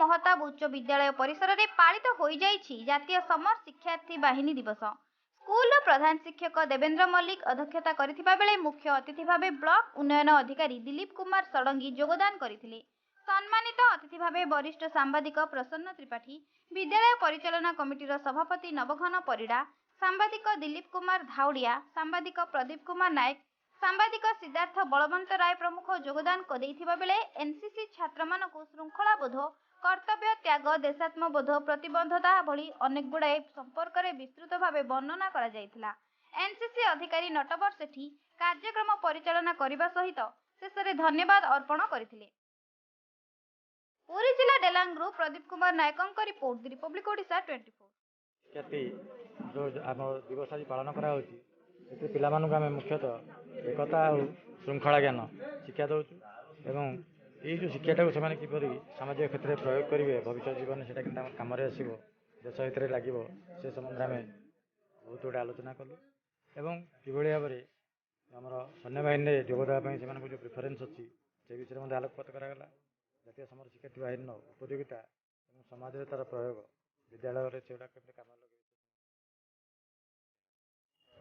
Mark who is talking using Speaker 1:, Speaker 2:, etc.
Speaker 1: ମହତାବ ଉଚ୍ଚ ବିଦ୍ୟାଳୟ ପରିସରରେ ପାଳିତ ହୋଇଯାଇଛି ଜାତୀୟ ସମର ଶିକ୍ଷାର୍ଥୀ ବାହିନୀ ଦିବସ। ସ୍କୁଲର ପ୍ରଧାନ ଶିକ୍ଷକ ଦେବେନ୍ଦ୍ର ମଲ୍ଲିକ ଅଧ୍ୟକ୍ଷତା କରିଥିବା ବେଳେ ମୁଖ୍ୟ ଅତିଥି ଭାବେ ବ୍ଲକ ଉନ୍ନୟନ ଅଧିକାରୀ ଦିଲ୍ଲୀପ କୁମାର ଷଡ଼ଙ୍ଗୀ ଯୋଗଦାନ କରିଥିଲେ। ସମ୍ମାନିତ ଅତିଥି ଭାବେ ବରିଷ୍ଠ ସାମ୍ବାଦିକ ପ୍ରସନ୍ନ ତ୍ରିପାଠୀ, ବିଦ୍ୟାଳୟ ପରିଚାଳନା କମିଟିର ସଭାପତି ନବଘନ ପରିଡ଼ା, ସାମ୍ବାଦିକ ଦିଲ୍ଲୀପ କୁମାର ଧାଉଡ଼ିଆ, ସାମ୍ବାଦିକ ପ୍ରଦୀପ କୁମାର ନାୟକ, ସାମ୍ବାଦିକ ସିଦ୍ଧାର୍ଥ ବଳବନ୍ତ ରାୟ ପ୍ରମୁଖ ଯୋଗଦାନ ଦେଇଥିବା ବେଳେ ଏନ୍ସିସି ଛାତ୍ରମାନଙ୍କୁ ଶୃଙ୍ଖଳାବୋଧ, କର୍ତ୍ତବ୍ୟ ତ୍ୟାଗ, ଦେଶାତ୍ମବୋଧ, ପ୍ରତିବଦ୍ଧତା ଭଳି ଅନେକଗୁଡ଼ାଏ ସମ୍ପର୍କରେ ବିସ୍ତୃତ ଭାବେ ବର୍ଣ୍ଣନା କରାଯାଇଥିଲା। ଏନ୍ସିସି ଅଧିକାରୀ ନଟବର ସେଠୀ କାର୍ଯ୍ୟକ୍ରମ ପରିଚାଳନା କରିବା ସହିତ ଶେଷରେ ଧନ୍ୟବାଦ ଅର୍ପଣ କରିଥିଲେ। ପୁରୀ ଜିଲ୍ଲା ଡେଲାଙ୍ଗରୁ ପ୍ରଦୀପ କୁମାର ନାୟକଙ୍କ ରିପୋର୍ଟ, ଦି ରିପବ୍ଲିକ ଓଡ଼ିଶା 24।
Speaker 2: ଖ୍ୟାତି ଯେଉଁ ଆମ ଦିବସ ଆଜି ପାଳନ କରାହେଉଛି, ସେଥିରେ ପିଲାମାନଙ୍କୁ ଆମେ ମୁଖ୍ୟତଃ ଏକତା ଆଉ ଶୃଙ୍ଖଳା ଜ୍ଞାନ ଶିକ୍ଷା ଦେଉଛୁ ଏବଂ ଏଇ ଯେଉଁ ଶିକ୍ଷାଟାକୁ ସେମାନେ କିପରି ସାମାଜିକ କ୍ଷେତ୍ରରେ ପ୍ରୟୋଗ କରିବେ, ଭବିଷ୍ୟତ ଜୀବନରେ ସେଇଟା କେମିତି ଆମର କାମରେ ଆସିବ, ଦେଶ ହିତରେ ଲାଗିବ, ସେ ସମ୍ବନ୍ଧରେ ଆମେ ବହୁତ ଗୁଡ଼ିଏ ଆଲୋଚନା କଲୁ ଏବଂ କିଭଳି ଭାବରେ ଆମର ସୈନ୍ୟବାହିନୀରେ ଯୋଗ ଦେବା ପାଇଁ ସେମାନଙ୍କୁ ଯେଉଁ ପ୍ରିଫରେନ୍ସ ଅଛି ସେ ବିଷୟରେ ମଧ୍ୟ ଆଲୋକପାତ କରାଗଲା। ଜାତୀୟ ସମର ଶିକ୍ଷାର୍ଥୀ ବାହିନୀର ଉପଯୋଗିତା ଏବଂ ସମାଜରେ ତା'ର ପ୍ରୟୋଗ, ବିଦ୍ୟାଳୟରେ ସେଗୁଡ଼ା କେମିତି କାମ ଲଗେଇବେ।